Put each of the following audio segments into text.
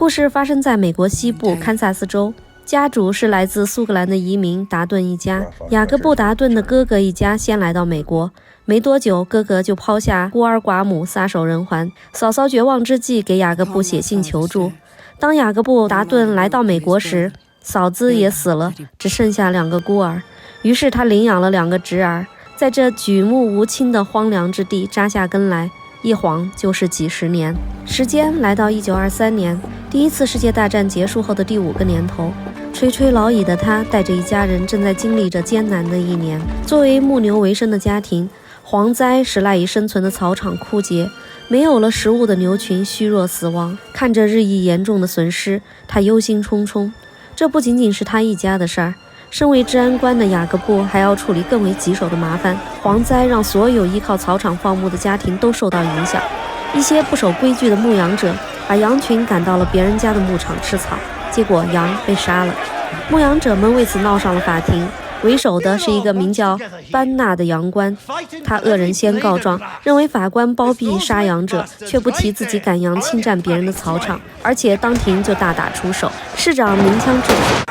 故事发生在美国西部堪萨斯州，家主是来自苏格兰的移民达顿一家。雅各布·达顿的哥哥一家先来到美国，没多久，哥哥就抛下孤儿寡母，撒手人寰。嫂嫂绝望之际，给雅各布写信求助。当雅各布·达顿来到美国时，嫂子也死了，只剩下2个孤儿。于是他领养了2个侄儿，在这举目无亲的荒凉之地扎下根来，一晃就是几十年。时间来到1923年，第一次世界大战结束后的第5个年头。垂垂老矣的他带着一家人正在经历着艰难的一年。作为牧牛为生的家庭，蝗灾使赖以生存的草场枯竭，没有了食物的牛群虚弱死亡。看着日益严重的损失，他忧心忡忡。这不仅仅是他一家的事儿，身为治安官的雅各布还要处理更为棘手的麻烦。蝗灾让所有依靠草场放牧的家庭都受到影响。一些不守规矩的牧羊者把羊群赶到了别人家的牧场吃草，结果羊被杀了。牧羊者们为此闹上了法庭，为首的是一个名叫班纳的羊倌。他恶人先告状，认为法官包庇杀羊者，却不提自己赶羊侵占别人的草场，而且当庭就大打出手。市长鸣枪制止。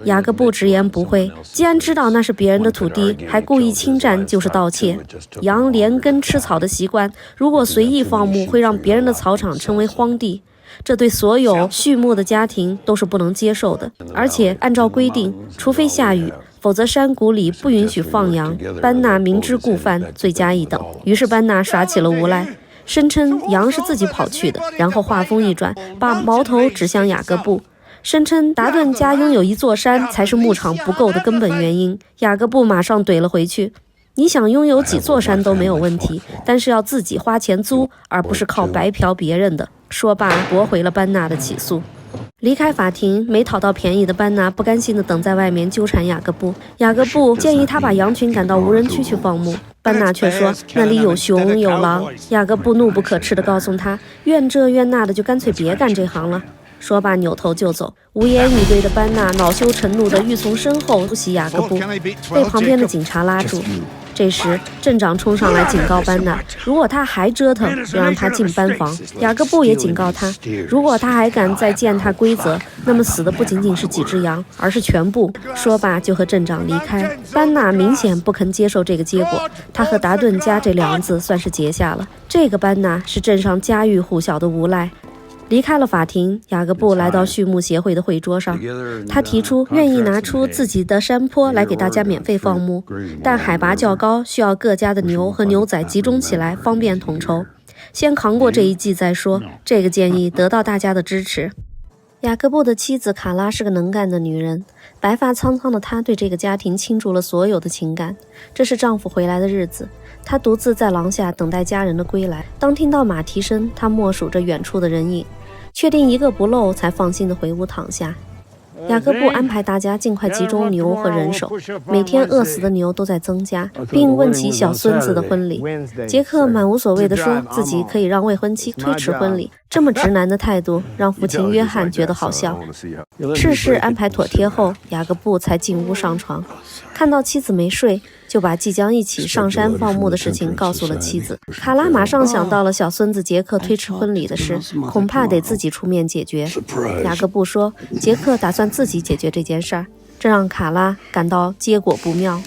雅各布直言不讳，既然知道那是别人的土地，还故意侵占，就是盗窃。羊连根吃草的习惯，如果随意放牧，会让别人的草场成为荒地，这对所有畜牧的家庭都是不能接受的。而且按照规定，除非下雨，否则山谷里不允许放羊。班纳明知故犯，罪加一等。于是班纳耍起了无赖，声称羊是自己跑去的，然后话锋一转，把矛头指向雅各布，声称达顿家拥有一座山才是牧场不够的根本原因。雅各布马上怼了回去，你想拥有几座山都没有问题，但是要自己花钱租，而不是靠白嫖别人的。说罢驳回了班纳的起诉。离开法庭，没讨到便宜的班纳不甘心地等在外面纠缠雅各布。雅各布建议他把羊群赶到无人区去放牧，班纳却说那里有熊有狼。雅各布怒不可斥地告诉他，怨这怨那的，就干脆别干这行了。说罢扭头就走。无言以对的班纳恼羞成怒地欲从身后突袭雅各布，被旁边的警察拉住。这时镇长冲上来警告班纳，如果他还折腾，就让他进班房。雅各布也警告他，如果他还敢再践踏规则，那么死的不仅仅是几只羊，而是全部。说罢就和镇长离开。班纳明显不肯接受这个结果，他和达顿家这梁子算是结下了。这个班纳是镇上家喻户晓的无赖。离开了法庭，雅各布来到畜牧协会的会桌上，他提出愿意拿出自己的山坡来给大家免费放牧，但海拔较高，需要各家的牛和牛仔集中起来，方便统筹。先扛过这一季再说。这个建议得到大家的支持。雅各布的妻子卡拉是个能干的女人，白发苍苍的她对这个家庭倾注了所有的情感。这是丈夫回来的日子，她独自在廊下等待家人的归来。当听到马蹄声，她默数着远处的人影，确定一个不漏，才放心地回屋躺下。雅各布安排大家尽快集中牛和人手，每天饿死的牛都在增加，并问起小孙子的婚礼。杰克满无所谓地说自己可以让未婚妻推迟婚礼，这么直男的态度让父亲约翰觉得好笑。事事安排妥帖后，雅各布才进屋上床，看到妻子没睡，就把即将一起上山放牧的事情告诉了妻子。卡拉马上想到了小孙子杰克推迟婚礼的事，恐怕得自己出面解决。雅各布说杰克打算自己解决这件事儿，这让卡拉感到结果不妙。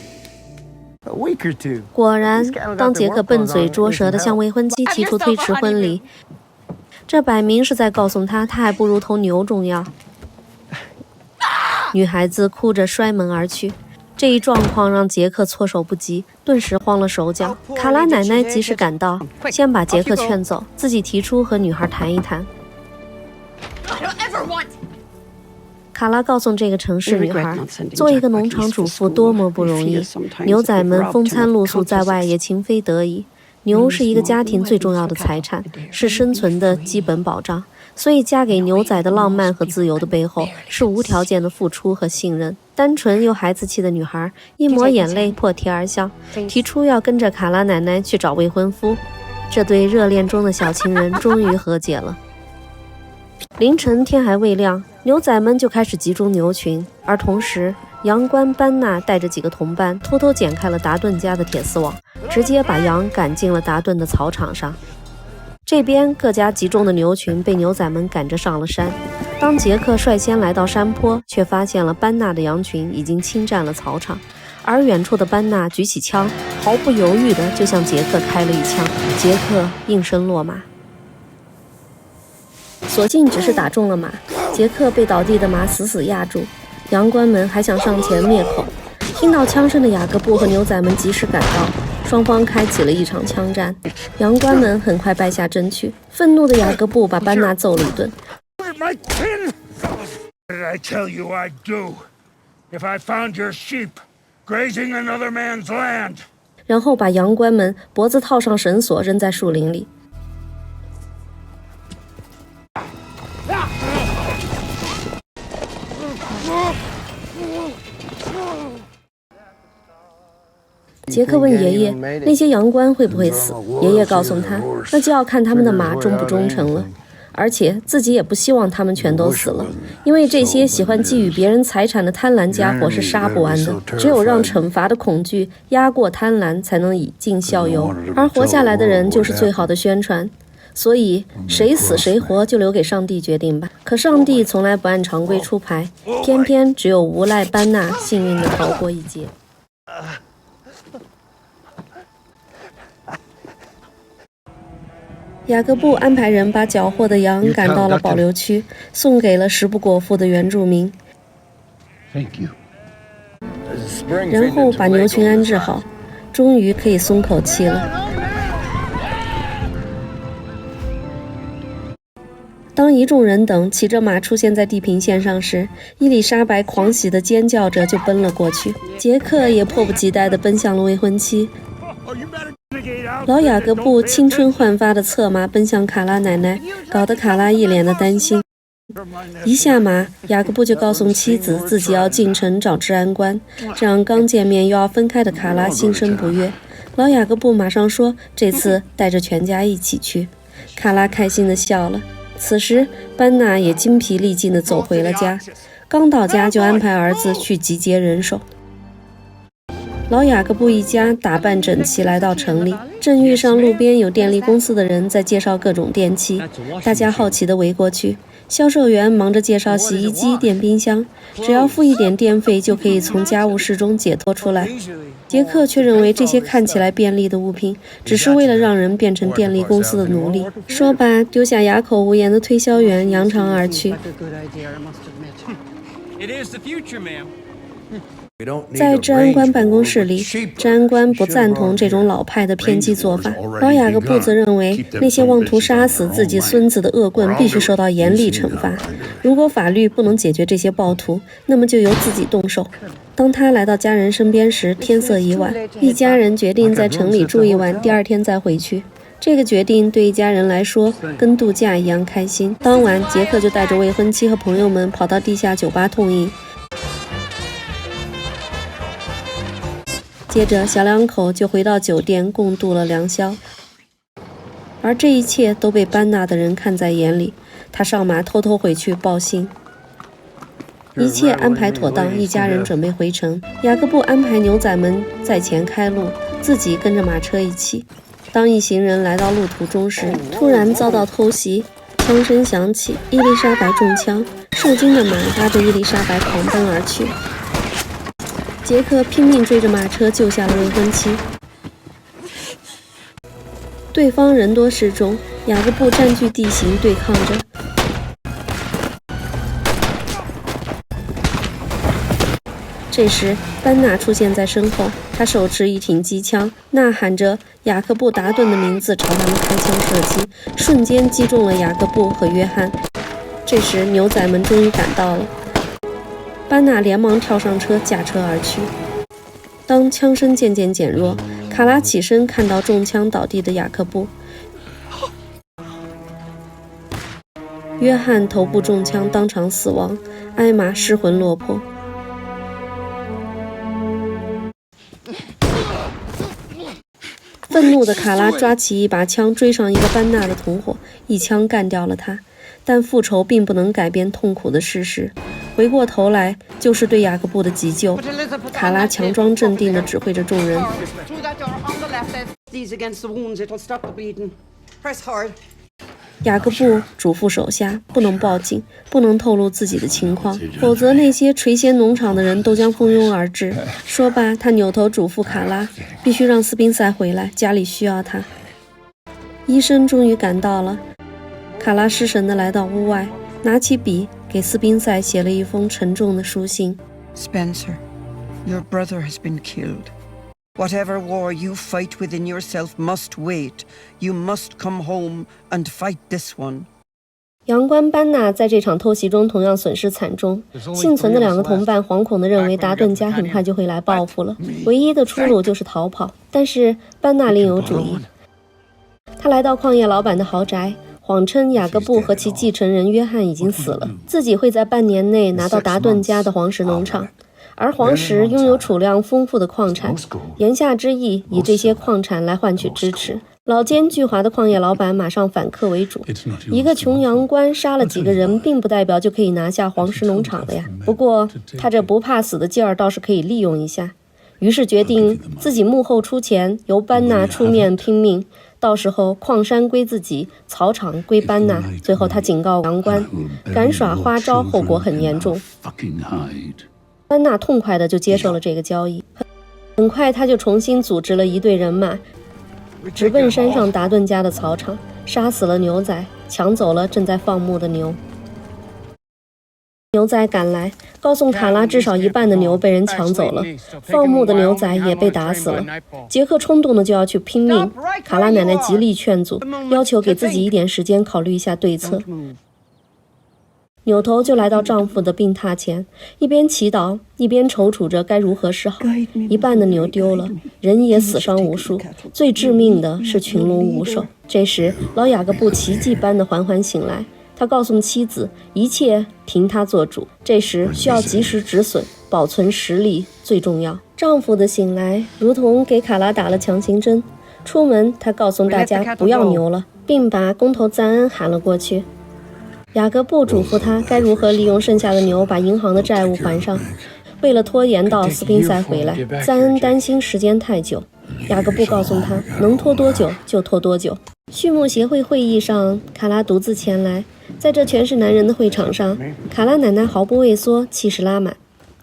果然，当杰克笨嘴拙舌地向未婚妻提出推迟婚礼，这摆明是在告诉他还不如头牛重要。女孩子哭着摔门而去。这一状况让杰克措手不及，顿时慌了手脚。卡拉奶奶及时赶到，先把杰克劝走，自己提出和女孩谈一谈。卡拉告诉这个城市女孩，做一个农场主妇多么不容易，牛仔们风餐露宿在外也情非得已。牛是一个家庭最重要的财产，是生存的基本保障，所以嫁给牛仔的浪漫和自由的背后是无条件的付出和信任。单纯又孩子气的女孩一抹眼泪破涕而笑，提出要跟着卡拉奶奶去找未婚夫。这对热恋中的小情人终于和解了。凌晨天还未亮，牛仔们就开始集中牛群，而同时羊倌班纳带着几个同伴偷偷剪开了达顿家的铁丝网，直接把羊赶进了达顿的草场上。这边各家集中的牛群被牛仔们赶着上了山。当杰克率先来到山坡，却发现了班纳的羊群已经侵占了草场，而远处的班纳举起枪，毫不犹豫地就向杰克开了一枪。杰克应声落马，所幸只是打中了马，杰克被倒地的马死死压住。羊倌们还想上前灭口，听到枪声的雅各布和牛仔们及时赶到，双方开启了一场枪战。羊倌们很快败下阵去，愤怒的雅各布把班纳揍了一顿。然后把羊倌们脖子套上绳索，扔在树林里。杰克问爷爷：“那些羊倌会不会死？”爷爷告诉他：“那就要看他们的马忠不忠诚了。”而且自己也不希望他们全都死了，因为这些喜欢觊觎别人财产的贪婪家伙是杀不完的。只有让惩罚的恐惧压过贪婪，才能以儆效尤。而活下来的人就是最好的宣传。所以谁死谁活就留给上帝决定吧。可上帝从来不按常规出牌，偏偏只有无赖班纳幸运地逃过一劫。雅各布安排人把缴获的羊赶到了保留区，送给了食不果腹的原住民。然后把牛群安置好，终于可以松口气了。当一众人等骑着马出现在地平线上时，伊丽莎白狂喜地尖叫着就奔了过去。杰克也迫不及待地奔向了未婚妻。老雅各布青春焕发的策马奔向卡拉奶奶，搞得卡拉一脸的担心。一下马，雅各布就告诉妻子自己要进城找治安官，这让刚见面又要分开的卡拉心生不悦。老雅各布马上说这次带着全家一起去。卡拉开心地笑了。此时班纳也精疲力尽地走回了家，刚到家就安排儿子去集结人手。老雅各布一家打扮整齐来到城里，正遇上路边有电力公司的人在介绍各种电器，大家好奇地围过去。销售员忙着介绍洗衣机、电冰箱，只要付一点电费就可以从家务事中解脱出来。杰克却认为这些看起来便利的物品只是为了让人变成电力公司的奴隶。说罢，丢下哑口无言的推销员，扬长而去。在治安官办公室里，治安官不赞同这种老派的偏激做法。老雅各布则认为，那些妄图杀死自己孙子的恶棍必须受到严厉惩罚。如果法律不能解决这些暴徒，那么就由自己动手。当他来到家人身边时，天色已晚，一家人决定在城里住一晚，第二天再回去。这个决定对一家人来说跟度假一样开心。当晚，杰克就带着未婚妻和朋友们跑到地下酒吧痛饮。接着，小两口就回到酒店共度了良宵，而这一切都被班纳的人看在眼里。他上马偷偷回去报信。一切安排妥当，一家人准备回城。雅各布安排牛仔们在前开路，自己跟着马车一起。当一行人来到路途中时，突然遭到偷袭，枪声响起，伊丽莎白中枪，受惊的马拉着伊丽莎白狂奔而去。杰克拼命追着马车救下了未婚妻。对方人多势众，雅各布占据地形对抗着。这时班纳出现在身后，他手持一挺机枪，呐喊着雅各布达顿的名字朝他们开枪射击，瞬间击中了雅各布和约翰。这时牛仔们终于赶到了，班纳连忙跳上车，驾车而去。当枪声渐渐减弱，卡拉起身看到中枪倒地的雅各布，约翰头部中枪当场死亡，艾玛失魂落魄。愤怒的卡拉抓起一把枪追上一个班纳的同伙，一枪干掉了他。但复仇并不能改变痛苦的事实，回过头来就是对雅各布的急救。卡拉强装镇定地指挥着众人。雅各布嘱咐手下不能报警，不能透露自己的情况，否则那些垂涎农场的人都将蜂拥而至。说罢，他扭头嘱咐卡拉，必须让斯宾塞回来，家里需要他。医生终于赶到了，卡拉失神地来到屋外，拿起笔给斯宾塞写了一封沉重的书信。 Spencer, your brother has been killed. Whatever war you fight within yourself must wait. You must come home and fight this one. 洋官班纳在这场偷袭中同样损失惨重，幸存的2个同伴惶恐地认为达顿家很快就会来报复了，唯一的出路就是逃跑。但是班纳另有主意，他来到矿业老板的豪宅，谎称雅各布和其继承人约翰已经死了，自己会在半年内拿到达顿家的黄石农场。而黄石拥有储量丰富的矿产，言下之意以这些矿产来换取支持。老奸巨猾的矿业老板马上反客为主，一个穷洋官杀了几个人，并不代表就可以拿下黄石农场了呀。不过他这不怕死的劲儿倒是可以利用一下，于是决定自己幕后出钱，由班纳出面拼命。到时候矿山归自己，草场归班纳。最后他警告洋官，敢耍花招，后果很严重。班纳痛快地就接受了这个交易，很快他就重新组织了一队人马，直奔山上达顿家的草场，杀死了牛仔，抢走了正在放牧的牛。牛仔赶来，告诉卡拉至少一半的牛被人抢走了，放牧的牛仔也被打死了。杰克冲动的就要去拼命，卡拉奶奶极力劝阻，要求给自己一点时间考虑一下对策。扭头就来到丈夫的病榻前，一边祈祷一边踌躇着该如何是好。一半的牛丢了，人也死伤无数，最致命的是群龙无首。这时老雅各布奇迹般的缓缓醒来，他告诉妻子一切凭他做主，这时需要及时止损，保存实力最重要。丈夫的醒来如同给卡拉打了强心针，出门他告诉大家不要牛了，并把工头赞恩喊了过去。雅各布嘱咐他该如何利用剩下的牛把银行的债务还上。为了拖延到斯宾塞回来，赞恩担心时间太久，雅各布告诉他能拖多久就拖多久。畜牧协会会议上，卡拉独自前来，在这全是男人的会场上，卡拉奶奶毫不畏缩，气势拉满，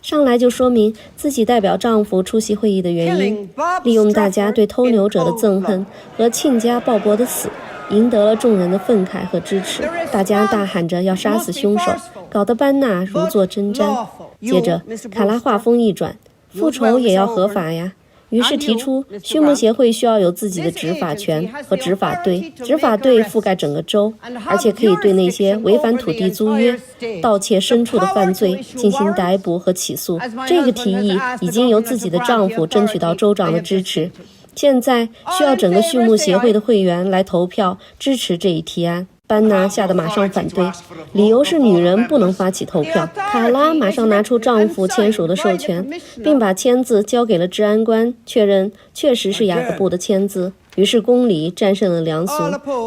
上来就说明自己代表丈夫出席会议的原因，利用大家对偷牛者的憎恨和亲家鲍勃的死，赢得了众人的愤慨和支持。大家大喊着要杀死凶手，搞得班纳如坐针毡。接着卡拉话锋一转，复仇也要合法呀，于是提出畜牧协会需要有自己的执法权和执法队，执法队覆盖整个州，而且可以对那些违反土地租约、盗窃牲畜的犯罪进行逮捕和起诉。这个提议已经由自己的丈夫争取到州长的支持，现在需要整个畜牧协会的会员来投票支持这一提案。班纳吓得马上反对，理由是女人不能发起投票。卡拉马上拿出丈夫签署的授权，并把签字交给了治安官，确认确实是雅各布的签字。于是公理战胜了良俗。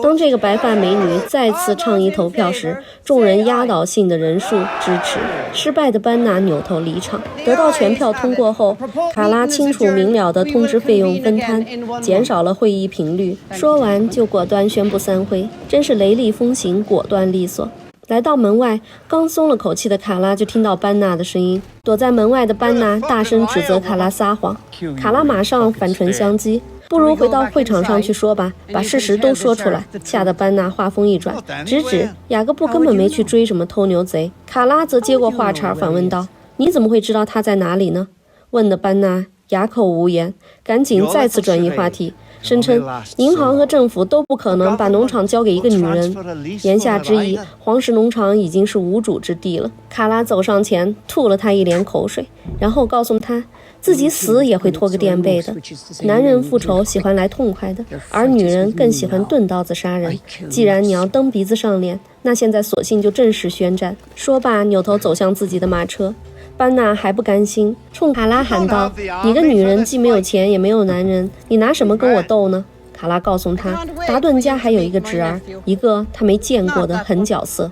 当这个白发美女再次倡议投票时，众人压倒性的人数支持。失败的班纳扭头离场。得到全票通过后，卡拉清楚明了地通知费用分摊，减少了会议频率。说完就果断宣布散会，真是雷厉风行，果断利索。来到门外，刚松了口气的卡拉就听到班纳的声音。躲在门外的班纳大声指责卡拉撒谎，卡拉马上反唇相讥，不如回到会场上去说吧，把事实都说出来。吓得班纳话锋一转，直指雅各布根本没去追什么偷牛贼。卡拉则接过话茬反问道，你怎么会知道他在哪里呢？问的班纳哑口无言，赶紧再次转移话题，声称银行和政府都不可能把农场交给一个女人，言下之意黄石农场已经是无主之地了。卡拉走上前吐了他一脸口水，然后告诉他自己死也会拖个垫背的。男人复仇喜欢来痛快的，而女人更喜欢钝刀子杀人。既然你要蹬鼻子上脸，那现在索性就正式宣战。说罢扭头走向自己的马车。班纳还不甘心，冲卡拉喊道，你个女人既没有钱也没有男人，你拿什么跟我斗呢？卡拉告诉他，达顿家还有一个侄儿，一个他没见过的狠角色。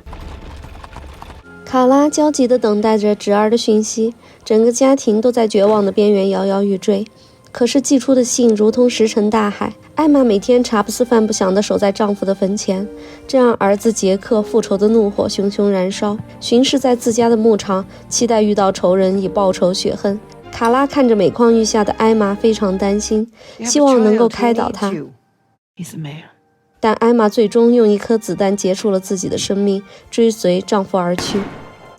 卡拉焦急地等待着侄儿的讯息，整个家庭都在绝望的边缘摇摇欲坠。可是寄出的信如同石沉大海。艾玛每天茶不思饭不想地守在丈夫的坟前，这让儿子杰克复仇的怒火熊熊燃烧，巡视在自家的牧场，期待遇到仇人以报仇雪恨。卡拉看着每况愈下的艾玛，非常担心，希望能够开导她。但艾玛最终用一颗子弹结束了自己的生命，追随丈夫而去。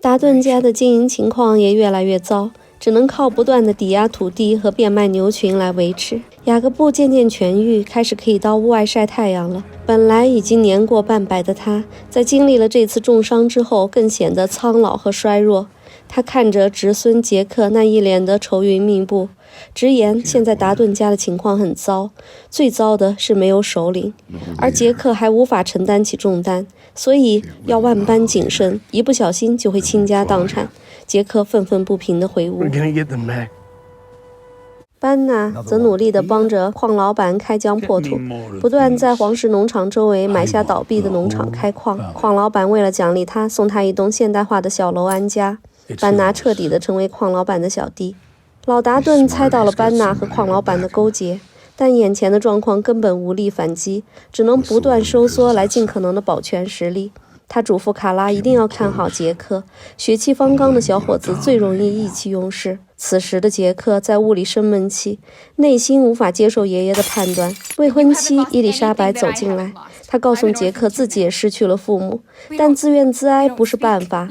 达顿家的经营情况也越来越糟，只能靠不断的抵押土地和变卖牛群来维持。雅各布渐渐痊愈，开始可以到屋外晒太阳了。本来已经年过半百的他，在经历了这次重伤之后，更显得苍老和衰弱。他看着侄孙杰克那一脸的愁云密布，直言现在达顿家的情况很糟，最糟的是没有首领，而杰克还无法承担起重担，所以要万般谨慎，一不小心就会倾家荡产。杰克愤愤不平地回屋。班纳则努力地帮着矿老板开疆破土，不断在黄石农场周围买下倒闭的农场开矿。矿老板为了奖励他，送他一栋现代化的小楼安家。班纳彻底地成为矿老板的小弟。老达顿猜到了班纳和矿老板的勾结，但眼前的状况根本无力反击，只能不断收缩来尽可能地保全实力。他嘱咐卡拉一定要看好杰克，血气方刚的小伙子最容易意气用事。此时的杰克在屋里生闷气，内心无法接受爷爷的判断。未婚妻伊丽莎白走进来，她告诉杰克自己也失去了父母，但自怨自哀不是办法，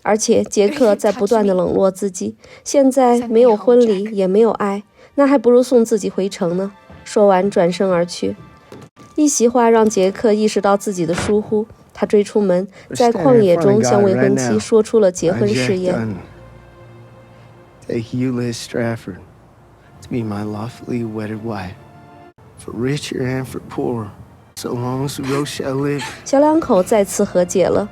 而且杰克在不断地冷落自己，现在没有婚礼也没有爱，那还不如送自己回城呢。说完转身而去。一席话让杰克意识到自己的疏忽，他追出门，在旷野中向未婚妻说出了结婚誓言。Take Eula Strafford to be my lawfully wedded wife, for richer and for poorer, so long as we both shall live. 小两口再次和解了。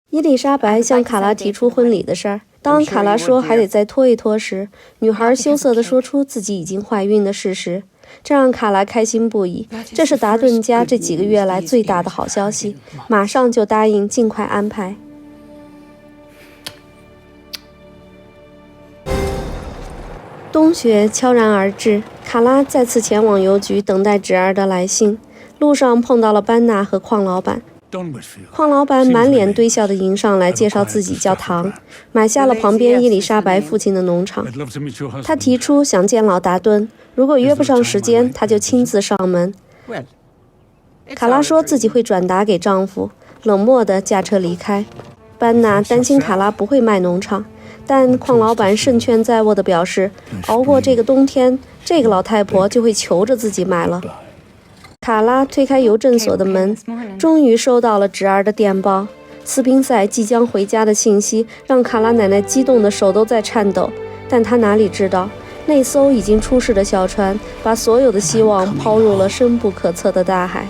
伊丽莎白向卡拉提出婚礼的事儿，当卡拉说还得再拖一拖时，女孩羞涩地说出自己已经怀孕的事实，这让卡拉开心不已。这是达顿家这几个月来最大的好消息，马上就答应尽快安排。冬雪悄然而至，卡拉再次前往邮局等待侄儿的来信。路上碰到了班纳和矿老板，矿老板满脸堆笑地迎上来，介绍自己叫唐，买下了旁边伊丽莎白父亲的农场。他提出想见老达顿，如果约不上时间，他就亲自上门。卡拉说自己会转达给丈夫，冷漠地驾车离开。班纳担心卡拉不会卖农场，但矿老板胜券在握地表示，熬过这个冬天，这个老太婆就会求着自己买了。卡拉推开邮政所的门，终于收到了侄儿的电报。斯宾塞即将回家的信息让卡拉奶奶激动的手都在颤抖，但她哪里知道，那艘已经出事的小船把所有的希望抛入了深不可测的大海。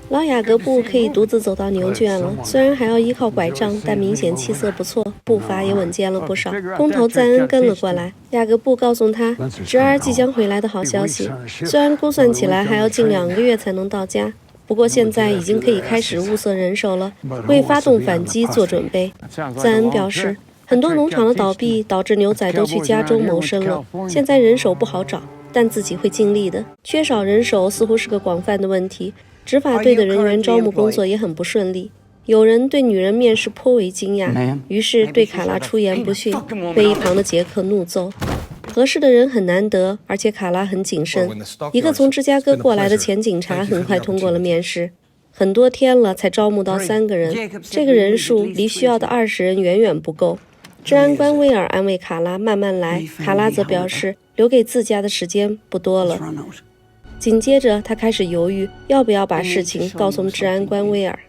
老雅各布可以独自走到牛圈了，虽然还要依靠拐杖，但明显气色不错，步伐也稳健了不少。工头赞恩跟了过来，雅各布告诉他侄儿即将回来的好消息，虽然估算起来还要近2个月才能到家，不过现在已经可以开始物色人手了，为发动反击做准备。赞恩表示，很多农场的倒闭导致牛仔都去加州谋生了，现在人手不好找，但自己会尽力的。缺少人手似乎是个广泛的问题，执法队的人员招募工作也很不顺利。有人对女人面试颇为惊讶，于是对卡拉出言不逊，被一旁的杰克怒揍。合适的人很难得，而且卡拉很谨慎。一个从芝加哥过来的前警察很快通过了面试，很多天了才招募到3个人，这个人数离需要的20人远远不够。治安官威尔安慰卡拉慢慢来，卡拉则表示留给自家的时间不多了。紧接着他开始犹豫要不要把事情告诉治安官威尔。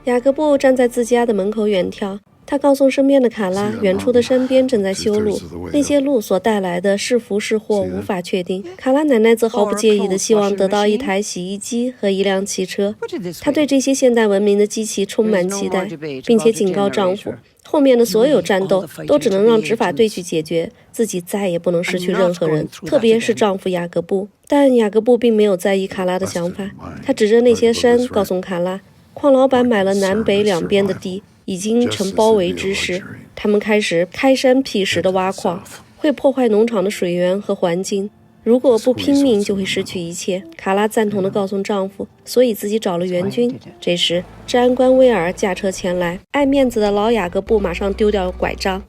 雅各布站在自家的门口远眺，他告诉身边的卡拉，远处的山边正在修路，那些路所带来的是福是祸无法确定。卡拉奶奶则毫不介意地希望得到一台洗衣机和一辆汽车，她对这些现代文明的机器充满期待，并且警告丈夫，后面的所有战斗都只能让执法队去解决，自己再也不能失去任何人，特别是丈夫雅各布。但雅各布并没有在意卡拉的想法，他指着那些山告诉卡拉，矿老板买了南北两边的地，已经成包围之势。他们开始开山辟石的挖矿，会破坏农场的水源和环境。如果不拼命，就会失去一切。卡拉赞同地告诉丈夫，所以自己找了援军。这时，治安官威尔驾车前来，爱面子的老雅各布马上丢掉拐杖。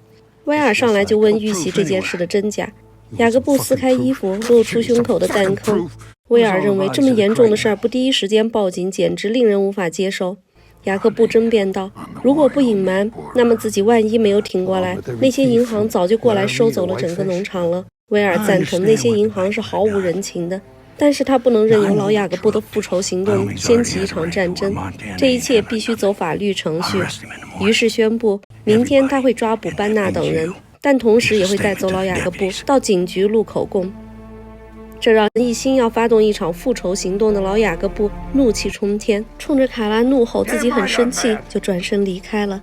威尔上来就问遇袭这件事的真假。雅各布撕开衣服，露出胸口的弹孔。威尔认为这么严重的事儿不第一时间报警，简直令人无法接受。雅各布争辩道，如果不隐瞒，那么自己万一没有挺过来，那些银行早就过来收走了整个农场了。威尔赞同那些银行是毫无人情的，但是他不能任由老雅各布的复仇行动掀起一场战争，这一切必须走法律程序。于是宣布，明天他会抓捕班纳等人，但同时也会带走老雅各布到警局录口供。这让一心要发动一场复仇行动的老雅各布怒气冲天，冲着卡拉怒吼自己很生气，就转身离开了。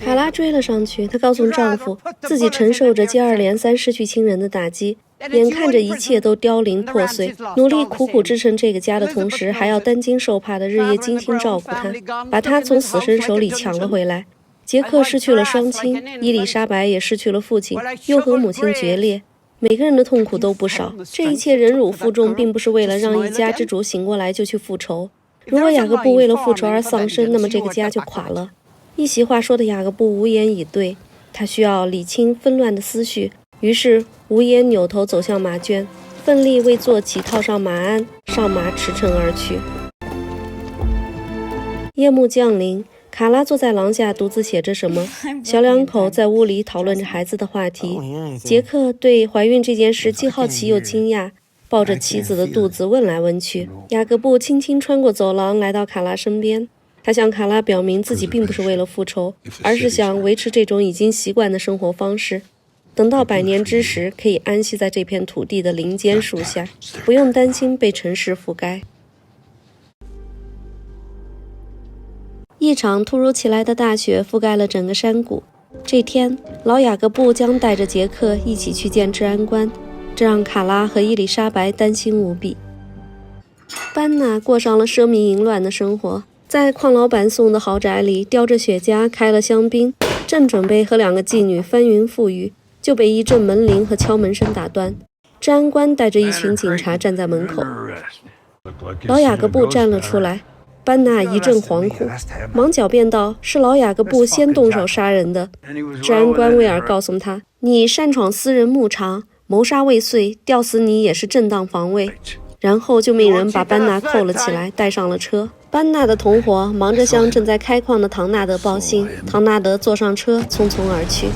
卡拉追了上去，她告诉丈夫，自己承受着接二连三失去亲人的打击，眼看着一切都凋零破碎，努力苦苦支撑这个家的同时，还要担惊受怕的日夜精心照顾他，把他从死神手里抢了回来。杰克失去了双亲，伊丽莎白也失去了父亲，又和母亲决裂。每个人的痛苦都不少，这一切忍辱负重，并不是为了让一家之主醒过来就去复仇。如果雅各布为了复仇而丧生，那么这个家就垮了。一席话说的雅各布无言以对，他需要理清纷乱的思绪，于是无言扭头走向马圈，奋力为坐骑套上马鞍，上马驰骋而去。夜幕降临，卡拉坐在廊下独自写着什么，小两口在屋里讨论着孩子的话题。杰克对怀孕这件事既好奇又惊讶，抱着妻子的肚子问来问去。雅各布轻轻穿过走廊，来到卡拉身边，他向卡拉表明自己并不是为了复仇，而是想维持这种已经习惯的生活方式，等到百年之时可以安息在这片土地的林间树下，不用担心被尘世覆盖。一场突如其来的大雪覆盖了整个山谷。这天，老雅各布将带着杰克一起去见治安官，这让卡拉和伊丽莎白担心无比。班纳过上了奢靡淫乱的生活，在矿老板送的豪宅里叼着雪茄开了香槟，正准备和两个妓女翻云覆雨，就被一阵门铃和敲门声打断。治安官带着一群警察站在门口，老雅各布站了出来。班纳一阵惶恐，忙狡辩道：“是老雅各布先动手杀人的。”治安官威尔告诉他：“你擅闯私人牧场，谋杀未遂，吊死你也是正当防卫。”然后就命人把班纳扣了起来，带上了车。班纳的同伙忙着向正在开矿的唐纳德报信，唐纳德坐上车，匆匆而去。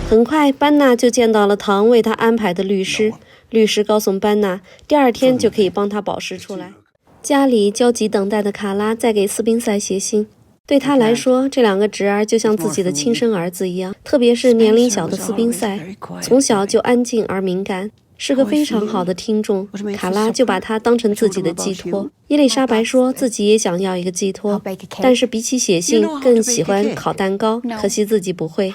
很快，班纳就见到了唐为他安排的律师。律师告诉班纳，第二天就可以帮他保释出来。家里焦急等待的卡拉在给斯宾塞写信，对他来说，这两个侄儿就像自己的亲生儿子一样，特别是年龄小的斯宾塞，从小就安静而敏感，是个非常好的听众。卡拉就把他当成自己的寄托。伊丽莎白说自己也想要一个寄托，但是比起写信，更喜欢烤蛋糕，可惜自己不会。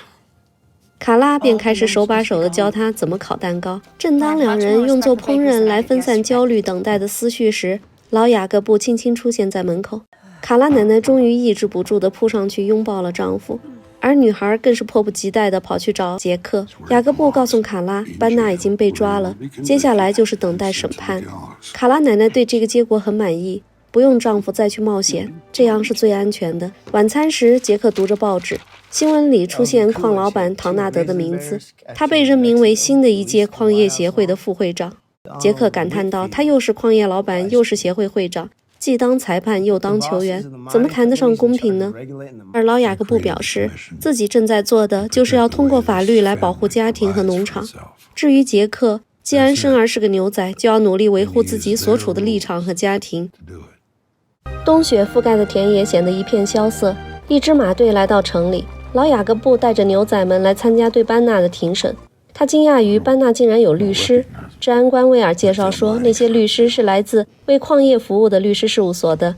卡拉便开始手把手地教他怎么烤蛋糕。正当两人用作烹饪来分散焦虑等待的思绪时，老雅各布轻轻出现在门口。卡拉奶奶终于抑制不住地扑上去拥抱了丈夫，而女孩更是迫不及待地跑去找杰克。雅各布告诉卡拉，班纳已经被抓了，接下来就是等待审判。卡拉奶奶对这个结果很满意，不用丈夫再去冒险，这样是最安全的。晚餐时，杰克读着报纸，新闻里出现矿老板唐纳德的名字，他被任命为新的一届矿业协会的副会长。杰克感叹道，他又是矿业老板，又是协会会长，既当裁判又当球员，怎么谈得上公平呢？而老雅各布表示，自己正在做的就是要通过法律来保护家庭和农场。至于杰克，既然生儿是个牛仔，就要努力维护自己所处的立场和家庭。冬雪覆盖的田野显得一片萧瑟，一支马队来到城里，老雅各布带着牛仔们来参加对班纳的庭审。他惊讶于班纳竟然有律师。治安官威尔介绍说，那些律师是来自为矿业服务的律师事务所的。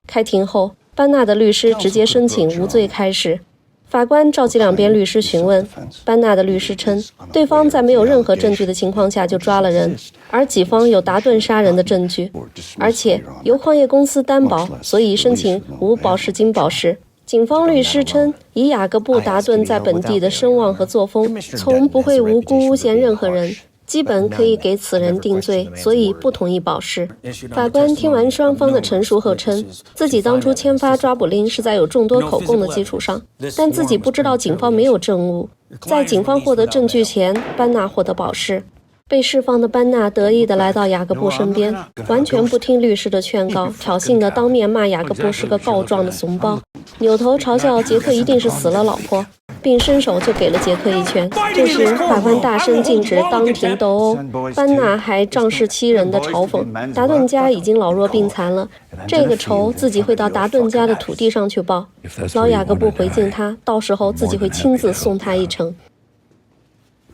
开庭后，班纳的律师直接申请无罪开释。法官召集两边律师询问，班纳的律师称，对方在没有任何证据的情况下就抓了人，而己方有达顿杀人的证据，而且由矿业公司担保，所以申请无保释金保释。警方律师称，以雅各布·达顿在本地的声望和作风，从不会无辜诬陷任何人，基本可以给此人定罪，所以不同意保释。法官听完双方的陈述后称，自己当初签发抓捕令是在有众多口供的基础上，但自己不知道警方没有证物。在警方获得证据前，班纳获得保释。被释放的班纳得意地来到雅各布身边，完全不听律师的劝告，挑衅地当面骂雅各布是个告状的怂包，扭头嘲笑杰克一定是死了老婆，并伸手就给了杰克一拳。这时法官大声禁止当庭斗殴，班纳还仗势欺人的嘲讽达顿家已经老弱病残了，这个仇自己会到达顿家的土地上去报。老雅各布回敬他，到时候自己会亲自送他一程。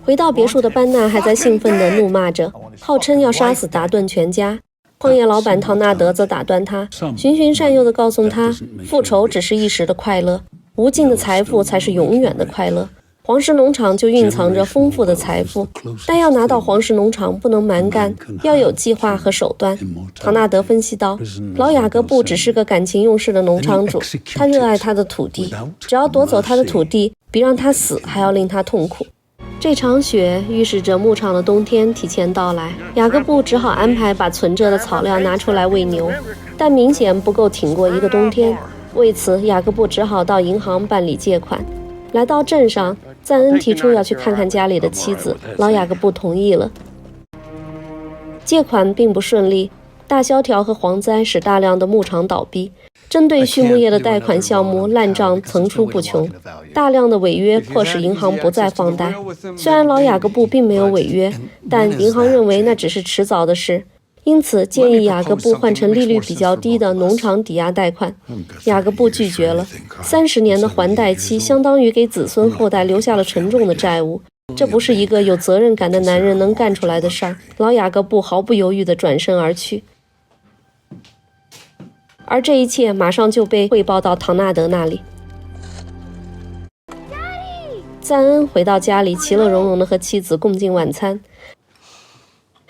回到别墅的班纳还在兴奋地怒骂着，号称要杀死达顿全家。矿业老板唐纳德则打断他，循循善诱地告诉他，复仇只是一时的快乐，无尽的财富才是永远的快乐。黄石农场就蕴藏着丰富的财富，但要拿到黄石农场不能蛮干，要有计划和手段。唐纳德分析道，老雅各布只是个感情用事的农场主，他热爱他的土地，只要夺走他的土地，比让他死还要令他痛苦。这场雪预示着牧场的冬天提前到来，雅各布只好安排把存着的草料拿出来喂牛，但明显不够挺过一个冬天。为此，雅各布只好到银行办理借款。来到镇上，赞恩提出要去看看家里的妻子，老雅各布同意了。借款并不顺利，大萧条和蝗灾使大量的牧场倒闭，针对畜牧业的贷款项目烂账层出不穷，大量的违约迫使银行不再放贷。虽然老雅各布并没有违约，但银行认为那只是迟早的事，因此建议雅各布换成利率比较低的农场抵押贷款。雅各布拒绝了，30年的还贷期相当于给子孙后代留下了沉重的债务，这不是一个有责任感的男人能干出来的事儿。老雅各布毫不犹豫地转身而去。而这一切马上就被汇报到唐纳德那里。赞恩回到家里，其乐融融地和妻子共进晚餐。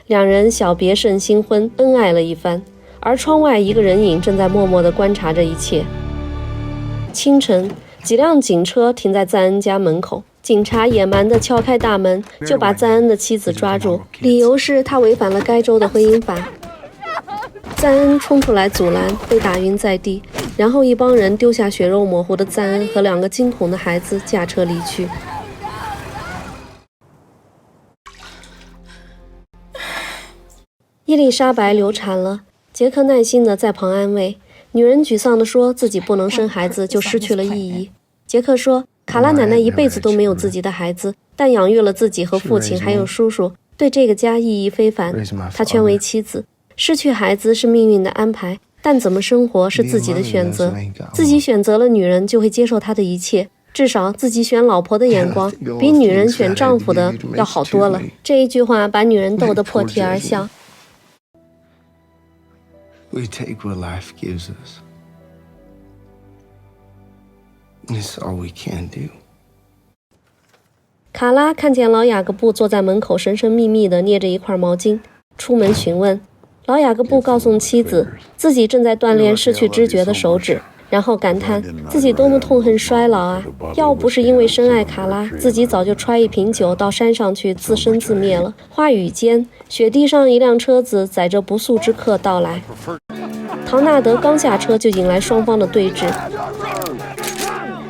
两人小别胜新婚，恩爱了一番。而窗外一个人影正在默默地观察着一切。清晨，几辆警车停在赞恩家门口，警察野蛮地敲开大门，就把赞恩的妻子抓住，理由是他违反了该州的婚姻法。赞恩冲出来阻拦，被打晕在地，然后一帮人丢下血肉模糊的赞恩和2个惊恐的孩子，驾车离去。伊丽莎白流产了，杰克耐心地在旁安慰。女人沮丧地说自己不能生孩子就失去了意义。杰克说，卡拉奶奶一辈子都没有自己的孩子，但养育了自己和父亲还有叔叔，对这个家意义非凡。他劝慰妻子，失去孩子是命运的安排，但怎么生活是自己的选择，自己选择了女人就会接受她的一切，至少自己选老婆的眼光比女人选丈夫的要好多了。这一句话把女人逗得破涕而笑。We take what life gives us. It's all we can do. 卡拉看见老雅各布坐在门口神神秘秘地捏着一块毛巾，出门询问。老雅各布告诉妻子自己正在锻炼失去知觉的手指，然后感叹自己多么痛恨衰老啊！要不是因为深爱卡拉，自己早就揣一瓶酒到山上去自生自灭了。话语间，雪地上一辆车子载着不速之客到来。唐纳德刚下车就引来双方的对峙，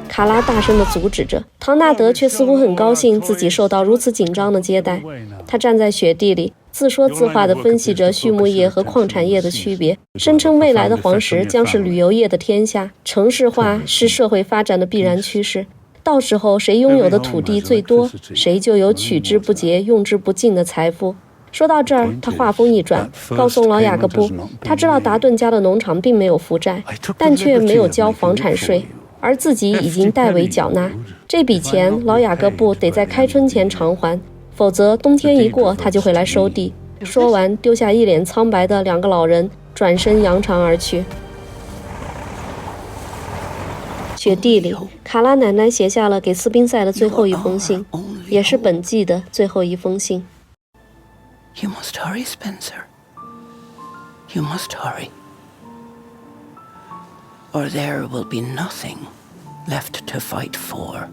卡拉大声地阻止着，唐纳德却似乎很高兴自己受到如此紧张的接待。他站在雪地里，自说自话地分析着畜牧业和矿产业的区别，声称未来的黄石将是旅游业的天下，城市化是社会发展的必然趋势。到时候谁拥有的土地最多，谁就有取之不竭、用之不尽的财富。说到这儿，他话锋一转，告诉老雅各布，他知道达顿家的农场并没有负债，但却没有交房产税，而自己已经代为缴纳。这笔钱，老雅各布得在开春前偿还，否则冬天一过，他就会来收地。说完，丢下一脸苍白的2个老人，转身扬长而去。雪地里，卡拉奶奶写下了给斯宾塞的最后一封信，也是本季的最后一封信。You must hurry, Spencer. You must hurry. Or there will be nothing left to fight for.